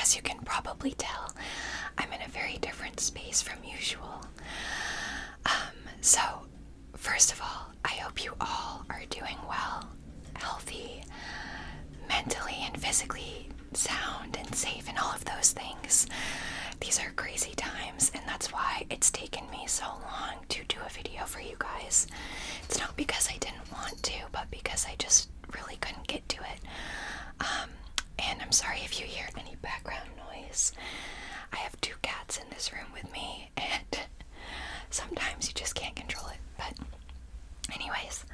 as you can probably tell, I'm in a very different space from usual. So, first of all, I hope you all are doing well, healthy, mentally and physically sound and safe and all of those things. These are crazy times, and that's why it's taken me so long to do a video for you guys. It's not because I didn't want to, but because I just really couldn't get to it. And I'm sorry if you hear any background noise. I have 2 cats in this room with me, and sometimes you just can't control it. But anyways,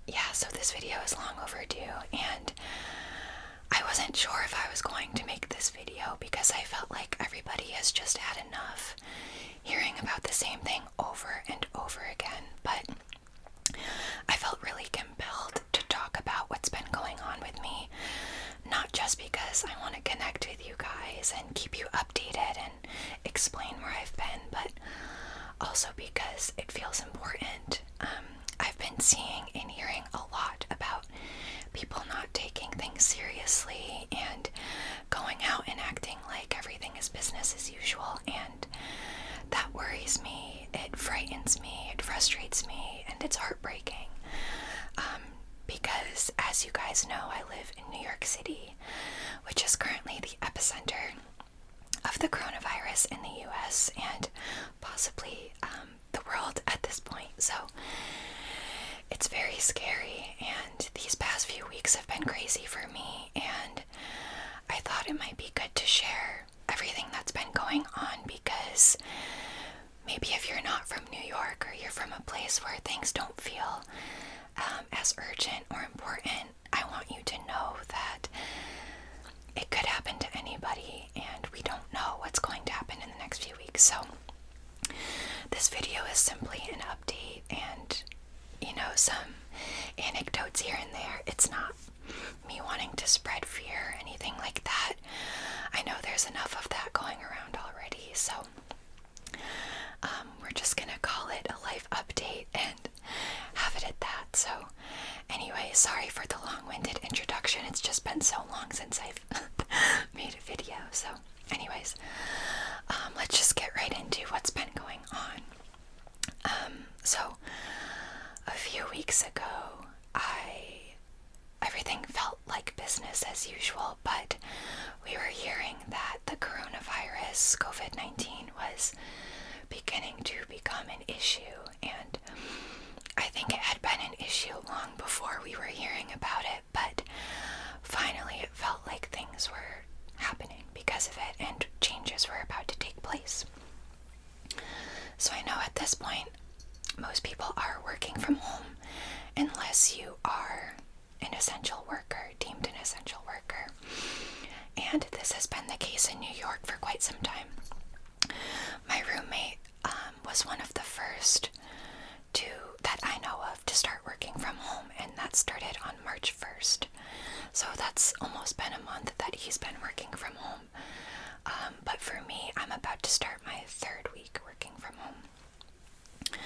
yeah, so this video is long overdue, and I wasn't sure if I was going to make this video because I felt like everybody has just had enough hearing about the same thing over and over again, but I felt really compelled to talk about what's been going on with me, not just because I want to connect with you guys and keep you updated and explain where I've been, but also because it feels important. I've been seeing and hearing a lot about people not taking things seriously and going out and acting like everything is business as usual, and that worries me, it frightens me, it frustrates me, and it's heartbreaking. Because, as you guys know, I live in New York City, which is currently the epicenter of the coronavirus in the US and possibly the world at this point. So it's very scary, and these past few weeks have been crazy for me, and I thought it might be good to share everything that's been going on, because maybe if you're not from New York or you're from a place where things don't feel as urgent or important, I want you to know that it could happen to anybody, and we don't know what's going to happen in the next few weeks. So this video is simply an update and, some anecdotes here and there. It's not me wanting to spread fear or anything like that. I know there's enough of that going around already, so we're just gonna call it a life update and have it at that. So anyway, sorry for the long-winded introduction. It's just been so long since I've made a video. So anyways, let's just get right into what's been going on. So a few weeks ago, everything felt like business as usual, but we were hearing that the coronavirus, COVID-19, was beginning to become an issue, and I think it had been an issue long before we were hearing about it, but finally it felt like things were happening because of it, and changes were about to take place. So I know at this point, most people are working from home unless you are an essential worker, deemed an essential worker. And this has been the case in New York for quite some time. My roommate was one of the first that I know of to start working from home, and that started on March 1st. So that's almost been a month that he's been working from home. But for me, I'm about to start my 3rd week working from home.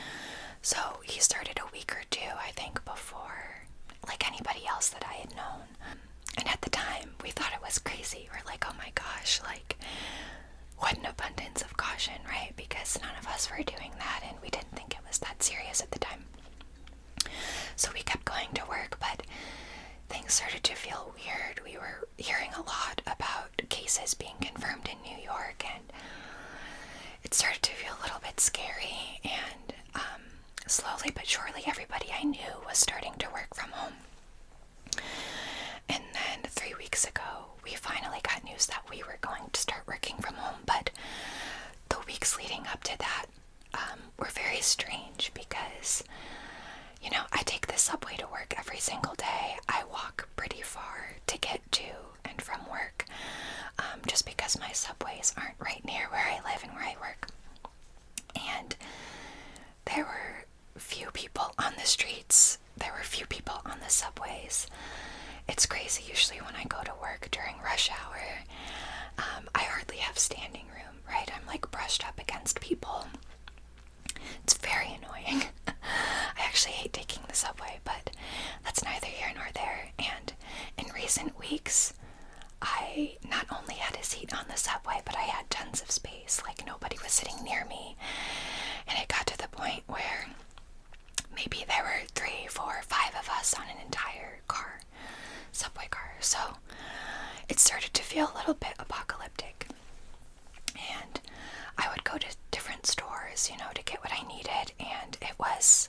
So he started a week or 2, I think, before, like anybody else that I had known. And at the time, we thought it was crazy. We're like, oh my gosh, like, what an abundance of caution, right? Because none of us were doing that, and we didn't think it was that serious at the time. So we kept going to work, but things started to feel weird. We were hearing a lot about cases being confirmed in New York, and it started to feel a little bit scary, and slowly but surely everybody I knew was starting to work from home. And then 3 weeks ago, we finally got news that we were going to start working from home, but the weeks leading up to that were very strange because, I take the subway to work every single day. I walk pretty far to get to and from work, just because my subways aren't right near where I live and where I work. And there were few people on the streets. There were few people on the subways. It's crazy. Usually when I go to work during rush hour, I hardly have standing room, right? I'm like brushed up against people. It's very annoying. I actually hate taking the subway, but that's neither here nor there. And in recent weeks, I not seat on the subway, but I had tons of space. Like, nobody was sitting near me. And it got to the point where maybe there were 3, 4, 5 of us on an entire car, subway car. So it started to feel a little bit apocalyptic. And I would go to different stores, to get what I needed, and it was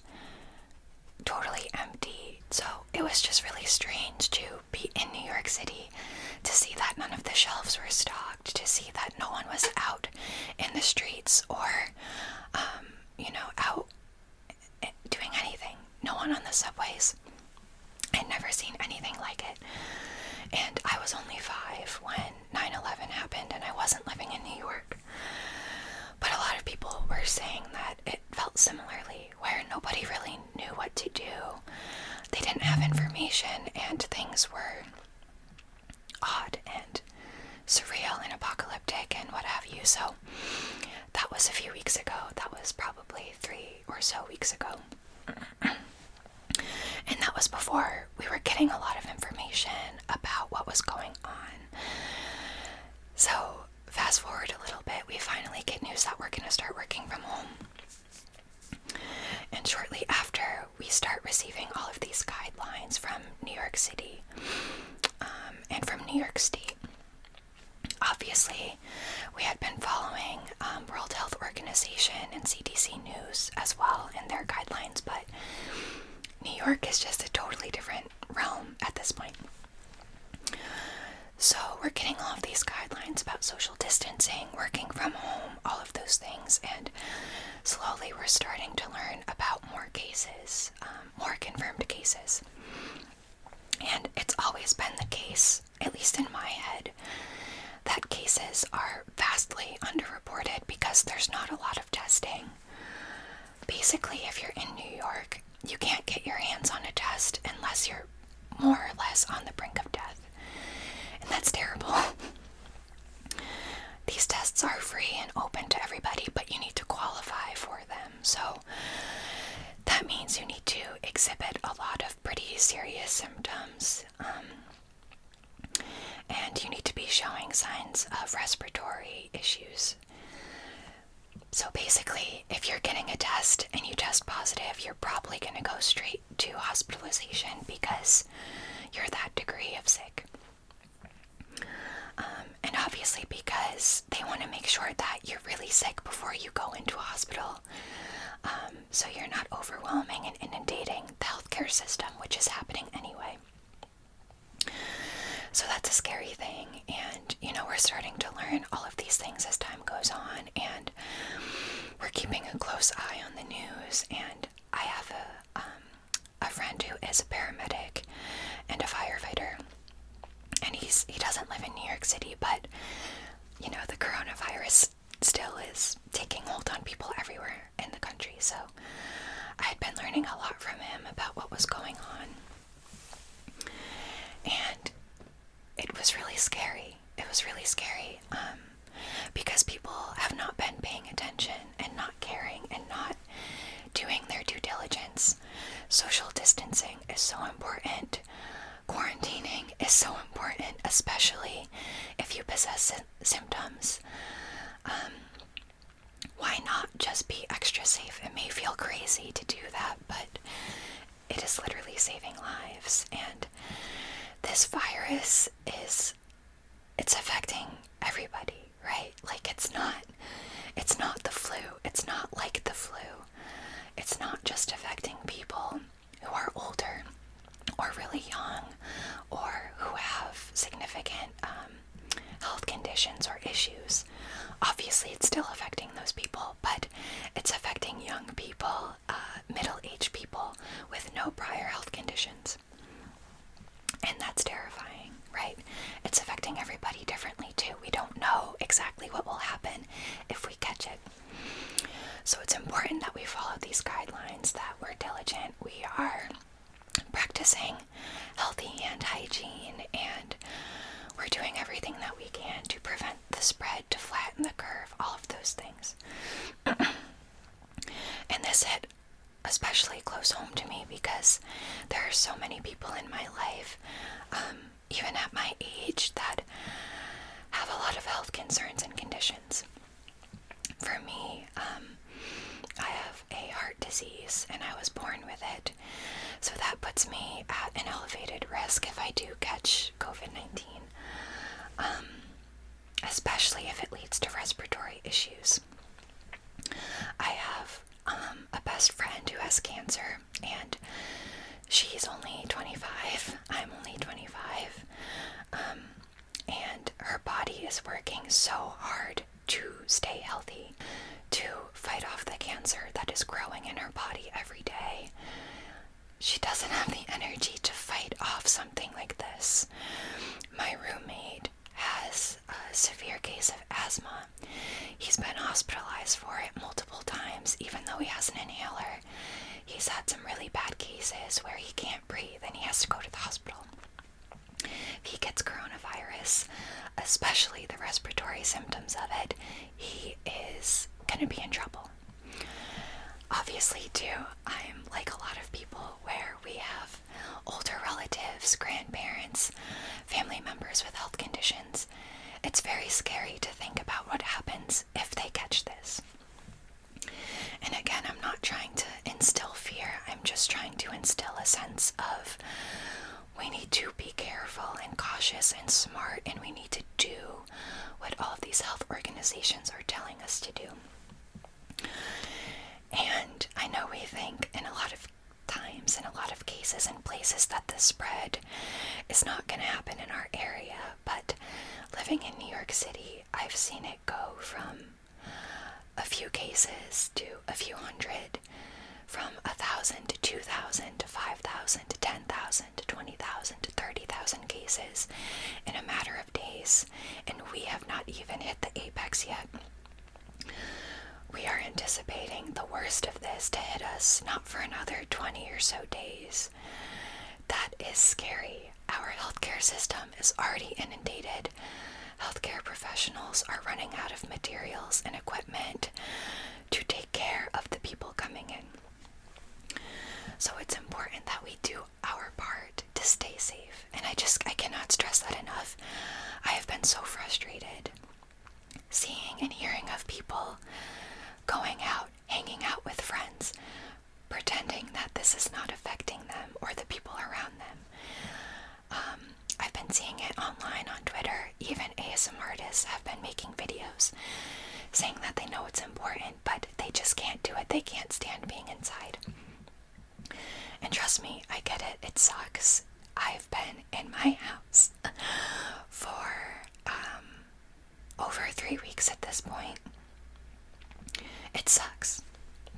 totally empty. So it was just really strange to be in New York City, to see that none of the shelves were stocked, to see that no one was out in the streets or, out doing anything. No one on the subways. I'd never seen anything like it. And I was only 5 when 9/11 happened, and I wasn't living in New York. But a lot of people were saying that it felt similarly, where nobody really knew what to do. They didn't have information, and things were odd and surreal and apocalyptic and what have you. So that was a few weeks ago. That was probably 3 or so weeks ago. And that was before we were getting a lot of information about what was going on. So fast forward a little bit, we finally get news that we're going to start working from home. And shortly after, we start receiving all of these guidelines from New York City and from New York State. Obviously, we had been following World Health Organization and CDC news as well in their guidelines, but New York is just a totally different realm at this point. So we're getting all of these guidelines about social distancing, working from home, all of those things, and slowly we're starting to learn about more cases, more confirmed cases. And it's always been the case, at least in my head, that cases are vastly underreported because there's not a lot of testing. Basically, if you're in New York, you can't get your hands on a test unless you're more or less on the brink of death. And that's terrible. These tests are free and open to everybody, but you need to qualify for them. So that means you need to exhibit a lot of pretty serious symptoms. And you need to be showing signs of respiratory issues. So basically, if you're getting a test and you test positive, you're probably going to go straight to hospitalization because you're that degree of sick. And obviously because they want to make sure that you're really sick before you go into a hospital. So you're not overwhelming and inundating the healthcare system, which is happening anyway. So that's a scary thing, and we're starting to learn all of these things as time goes on, and we're keeping a close eye on the news. And I have a friend who is a paramedic and a firefighter, and he doesn't live in New York City, but the coronavirus still is taking hold on people everywhere in the country. So I had been learning a lot from him about what was going on, and it was really scary. It was really scary because people have not been paying attention and not caring and not doing their due diligence. Social distancing is so important. Quarantining is so important, especially if you possess symptoms. Why not just be extra safe? It may feel crazy to do that, but it is literally saving lives. And this virus it's affecting everybody, right? Like it's not the flu. It's not like the flu. It's not just affecting people who are older or really young or who have significant health conditions or issues. Obviously, it's still affecting those people, but it's affecting young people, middle-aged people with no prior health conditions. And that's terrifying, right? It's affecting everybody differently too. We don't know exactly what will happen if we catch it. So it's important that we follow these guidelines, that we're diligent, we are practicing healthy hand hygiene, and we're doing everything that we can to prevent the spread, to flatten the curve, all of those things. And this hit especially close home to me because there are so many people in my life, even at my age, that have a lot lot of health concerns and conditions. For me, I have a heart disease and I was born with it, so that puts me at an elevated risk if I do catch COVID-19, especially if it leads to respiratory issues. I have a best friend who has cancer, and she's only 25, I'm only 25, and her body is working so hard to stay healthy, to fight off the cancer that is growing in her body every day. She doesn't have the energy to fight off something like this. My roommate has a severe case of asthma. He's been hospitalized for it multiple times, even though he has an inhaler. He's had some really bad cases where he can't breathe and he has to go to the hospital. If he gets coronavirus, especially the respiratory symptoms of it, he is going to be in trouble. Obviously, too, I'm like a lot of people where we have older relatives, grandparents, family members with health conditions. It's very scary to think about what happens if they catch this. And again, I'm not trying to instill fear. I'm just trying to instill a sense of we need to be careful and cautious and smart, and we need to do what all of these health organizations are telling us to do. And I know we think in a lot of times, in a lot of cases and places, that the spread is not going to happen in our area, but living in New York City, I've seen it go from a few cases to a few hundred, from 1,000 to 2,000 to 5,000 to 10,000 to 20,000 to 30,000 cases in a matter of days, and we have not even hit the apex yet. We are anticipating the worst of this to hit us not for another 20 or so days. That is scary. Our healthcare system is already inundated. Healthcare professionals are running out of materials and equipment to take care of the people coming in. So it's important that we do our part to stay safe. And I cannot stress that enough. I have been so frustrated seeing and hearing of people going out, hanging out with friends, pretending that this is not affecting them or the people around them. I've been seeing it online on Twitter. Even ASMR artists have been making videos saying that they know it's important, but they just can't do it. They can't stand being inside. And trust me, I get it. It sucks. I've been in my house for over 3 weeks at this point. It sucks,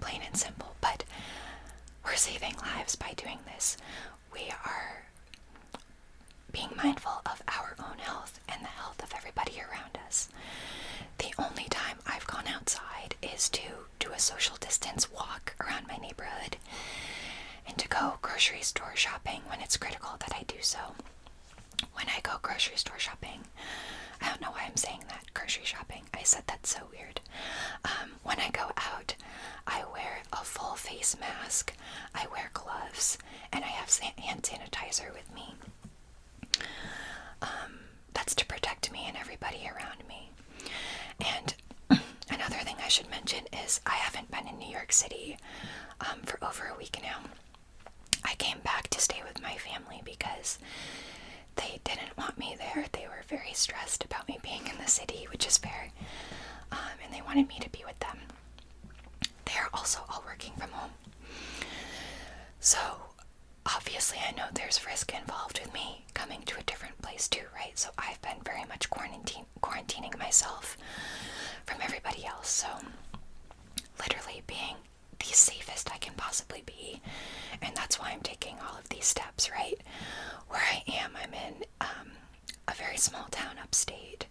plain and simple, but we're saving lives by doing this. We are being mindful of our own health and the health of everybody around us. The only time I've gone outside is to do a social distance walk around my neighborhood and to go grocery store shopping when it's critical that I do so. When I go grocery store shopping, I don't know why I'm saying that, grocery shopping. I said that's so weird. When I go out, I wear a full face mask, I wear gloves, and I have hand sanitizer with me. That's to protect me and everybody around me. And another thing I should mention is I haven't been in New York City for over a week now. I came back to stay with my family because they didn't want me there. They were very stressed about me being in the city, which is fair, and they wanted me to be with them. They're also all working from home. So, obviously, I know there's risk involved with me coming to a different place too, right? So I've been very much quarantining myself from everybody else. So, literally being the safest I can possibly be. And that's why I'm taking all of these steps, right? Where I am, I'm in a very small town upstate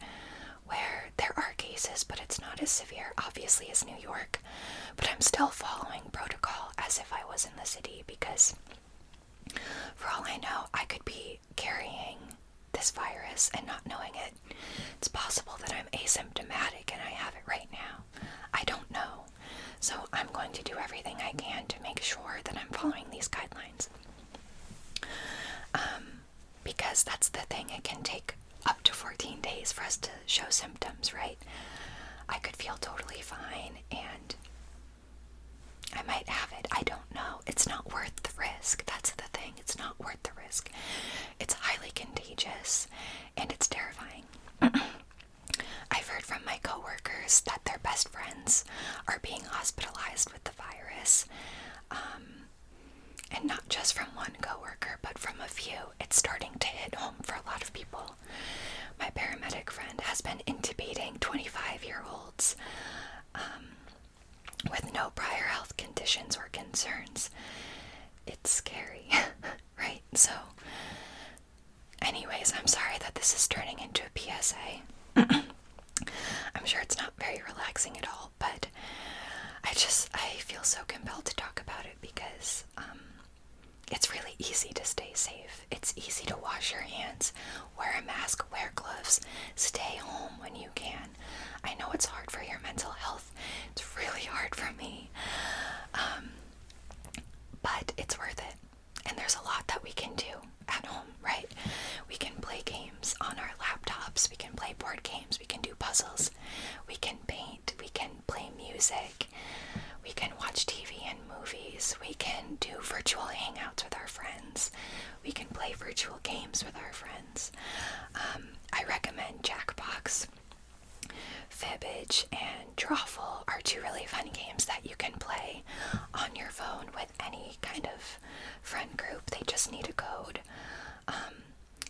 where there are cases, but it's not as severe, obviously, as New York. But I'm still following protocol as if I was in the city because for all I know, I could be carrying this virus and not knowing it. It's possible that I'm asymptomatic and I have it right now. I don't know. So I'm going to do everything I can to make sure that I'm following these guidelines. Because that's the thing, it can take up to 14 days for us to show symptoms, right? I could feel totally fine and I might have it. I don't know. It's not worth the risk. That's the thing. It's not worth the risk. It's highly contagious and it's terrifying. I've heard from my coworkers that their best friends are being hospitalized with the virus. And not just from one coworker, but from a few. It's starting to hit home for a lot of people. My paramedic friend has been intubating 25-year-olds with no prior health conditions or concerns. It's scary, right? So, anyways, I'm sorry that this is turning into a PSA. I'm sure it's not very relaxing at all, but I feel so compelled to talk about it because it's really easy to stay safe. It's easy to wash your hands, wear a mask, wear gloves, stay home when you can. I know it's hard for your mental health. It's really hard for me. But it's worth it. And there's a lot that we can do at home, right? We can play games on our laptops. We can play board games. We can do puzzles. We can paint. We can play music. We can watch TV and movies. We can do virtual hangouts with our friends. We can play virtual games with our friends. I recommend Jackbox. Fibbage and Drawful are two really fun games that you can play on your phone with any kind of friend group. They just need a code.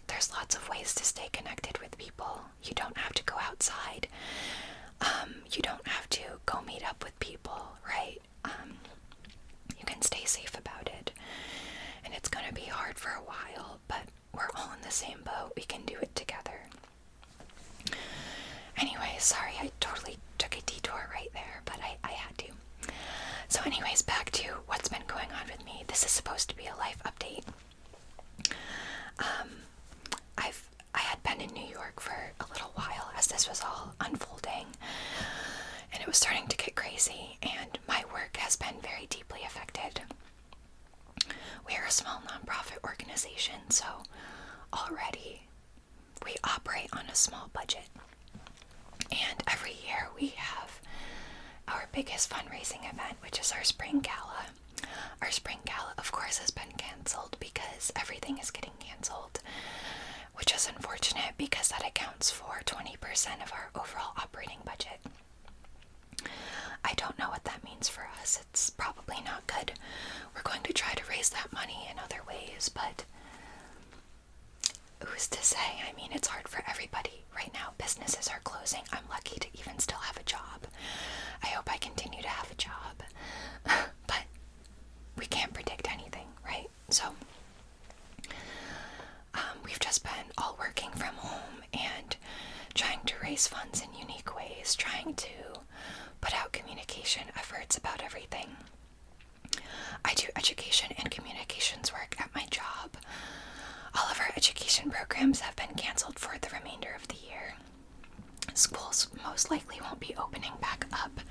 There's lots of ways to stay connected with people. You don't have to go outside. You don't have to go meet up with people, right? You can stay safe about it. And it's going to be hard for a while, but we're all in the same boat. We can do it together. Anyway, sorry, I totally took a detour right there, but I had to. So anyways, back to what's been going on with me. This is supposed to be a life update. I had been in New York for a little while as this was all unfolding, and it was starting to get crazy, and my work has been very deeply affected. We are a small nonprofit organization, so already we operate on a small budget. And every year we have our biggest fundraising event, which is our spring gala. Our spring gala, of course, has been canceled because everything is getting canceled, which is unfortunate because that accounts for 20% of our overall operating budget. I don't know what that means for us. It's probably not good. We're going to try to raise that money in other ways, but who's to say? I mean, it's hard for everybody right now. Businesses are closing. I'm lucky to even still have a job. I hope I continue to have a job. But we can't predict anything, right? So we've just been all working from home and trying to raise funds in unique ways, trying to put out communication efforts about everything. I do education and communications work at my job. All of our education programs have been canceled for the remainder of the year. Schools most likely won't be opening back up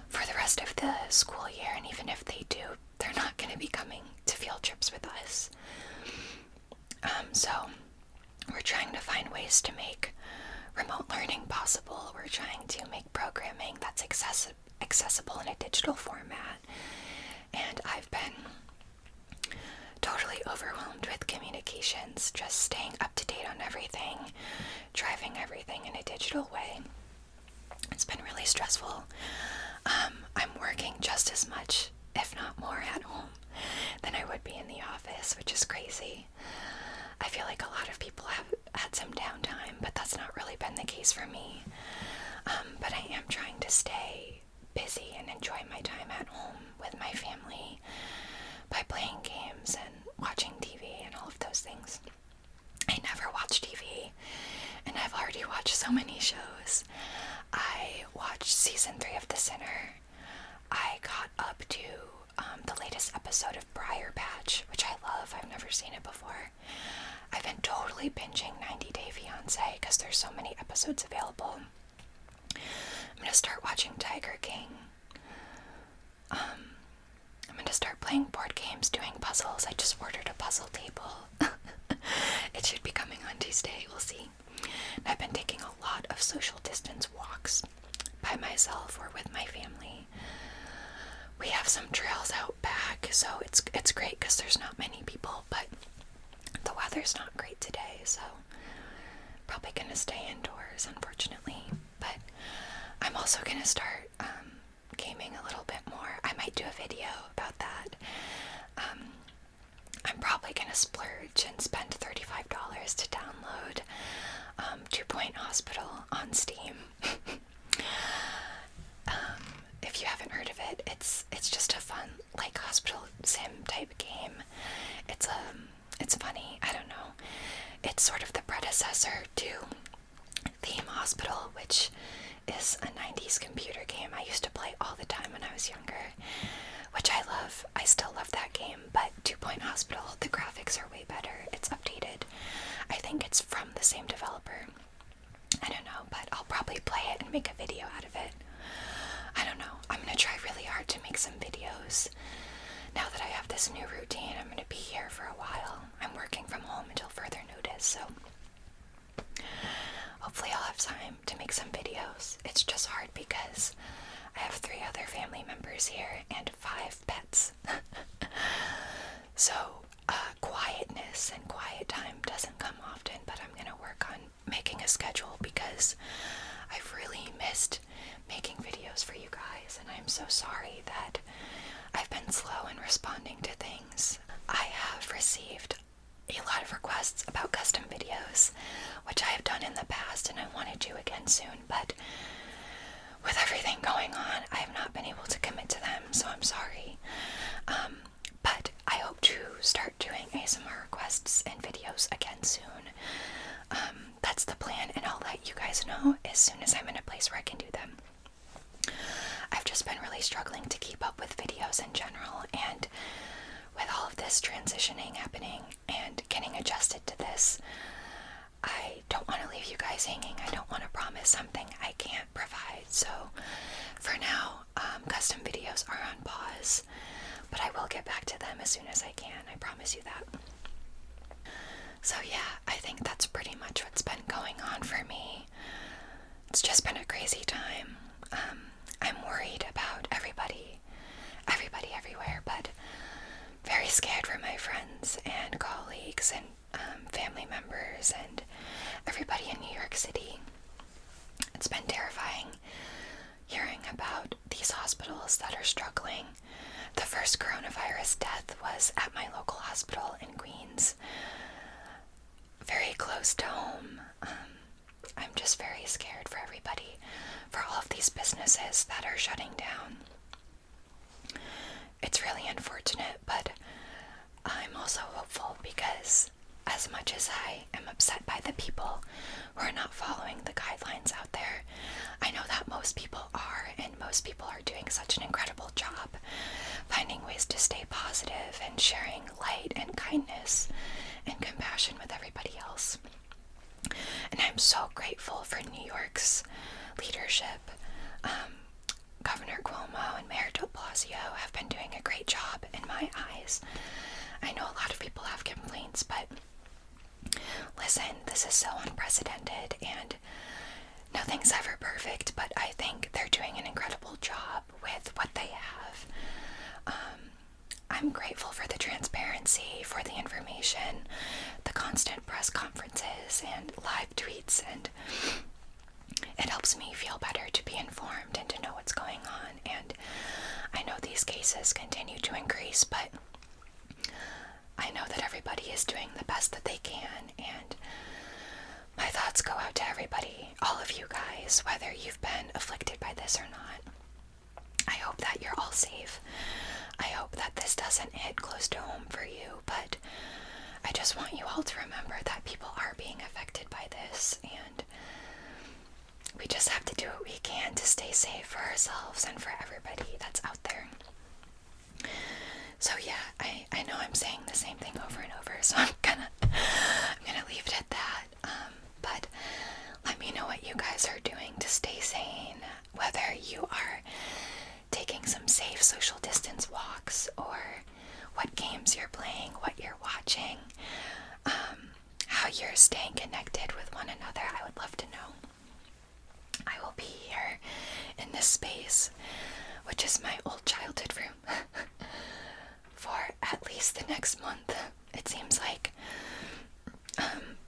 for the rest of the school year, and even if they do, they're not going to be coming to field trips with us. So we're trying to find ways to make remote learning possible. We're trying to make programming that's accessible in a digital format, and I've been totally overwhelmed with communications, just staying up to date on everything, driving everything in a digital way. It's been really stressful. I'm working just as much, if not more, at home than I would be in the office, which is crazy. I feel like a lot of people have had some downtime, but that's not really been the case for me. But I am trying to stay busy and enjoy my time at home with my family by playing games and watching TV and all of those things. I never watch TV, and I've already watched so many shows. I watched season 3 of The Sinner. I got up to the latest episode of Briar Patch, which I love. I've never seen it before. I've been totally binging 90 Day Fiancé because there's so many episodes available. I'm going to start watching Tiger King. I'm going to start playing board games, doing puzzles. I just ordered a puzzle table. It should be coming on Tuesday. We'll see. And I've been taking a lot of social distance walks by myself or with my family. We have some trails out back, so it's great because there's not many people, but the weather's not great today, so probably gonna stay indoors, unfortunately. But I'm also gonna start gaming a little bit more. I might do a video about that. I'm probably gonna splurge and spend $35 to download 2 Point Hospital on Steam. If you haven't heard of it, it's just a fun, like, hospital sim type game. It's funny. I don't know. It's sort of the predecessor to Theme Hospital, which is a 90s computer game I used to play all the time when I was younger, which I love. I still love that game, but 2 Point Hospital, the graphics are way better. It's updated. I think it's from the same developer. I don't know, but I'll probably play it and make a video out of it. I don't know. I'm gonna try really hard to make some videos. Now that I have this new routine, I'm gonna be here for a while. I'm working from home until further notice, so hopefully I'll have time to make some videos. It's just hard because I have 3 other family members here and 5 pets. So quietness and quiet time doesn't come often, but I'm gonna work on making a schedule because I've really missed making videos for you guys, and I'm so sorry that I've been slow in responding to things. I have received a lot of requests about custom videos, which I have done in the past and I want to do again soon, but with everything going on, I have not been able to commit to them, so I'm sorry. But I hope to start doing ASMR requests and videos again soon. That's the plan, and I'll let you guys know as soon as I'm in a place where I can do them. I've just been really struggling to keep up with videos in general, and with all of this transitioning happening and getting adjusted to this, I don't want to leave you guys hanging. I don't want to promise something I can't provide. So for now, custom videos are on pause, but I will get back to them as soon as I can. I promise you that. So yeah, I think that's pretty much what's been going on for me. It's just been a crazy time. I'm worried about everybody everywhere, but very scared for my friends and colleagues and family members and everybody in New York City. It's been terrifying hearing about these hospitals that are struggling. The first coronavirus death was at my local hospital in Queens, very close to home. I'm just very scared for everybody, for all of these businesses that are shutting down. It's really unfortunate, but I'm also hopeful because as much as I am upset by the people who are not following the guidelines out there, I know that most people are, and most people are doing such an incredible job finding ways to stay positive and sharing light and kindness and compassion with everybody else. And I'm so grateful for New York's leadership. Governor Cuomo and Mayor de Blasio have been doing a great job in my eyes. I know a lot of people have complaints, but listen, this is so unprecedented and nothing's ever perfect, but I think they're doing an incredible job with what they have. I'm grateful for the transparency, for the information, the constant press conferences and live tweets, and it helps me feel better to be informed and to know what's going on. And I know these cases continue to increase, but I know that everybody is doing the best that they can, and my thoughts go out to everybody, all of you guys, whether you've been afflicted by this or not. I hope that you're all safe. I hope that this doesn't hit close to home for you, but I just want you all to remember that people are being affected by this, and we just have to do what we can to stay safe for ourselves and for everybody that's out there. So yeah, I know I'm saying the same thing over and over, so I'm gonna leave it at that. But let me know what you guys are doing to stay sane, whether you are taking some safe social distance walks, or what games you're playing, what you're watching, how how you're staying connected with one another. I would love to know. I will be here in this space, which is my old childhood room, for at least the next month, it seems like.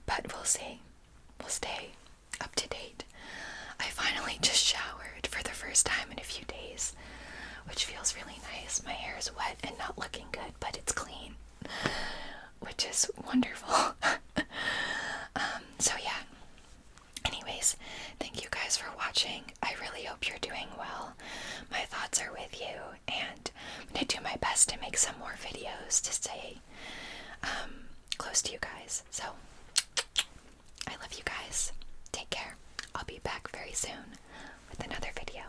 But we'll see. We'll stay up to date. I finally just showered for the first time in a few days, which feels really nice. My hair is wet and not looking good, but it's clean, which is wonderful. So yeah. Anyways, thank you guys for watching. I really hope you're doing well. My thoughts are with you, and I'm going to do my best to make some more videos to stay close to you guys. So, I love you guys. Take care. I'll be back very soon with another video.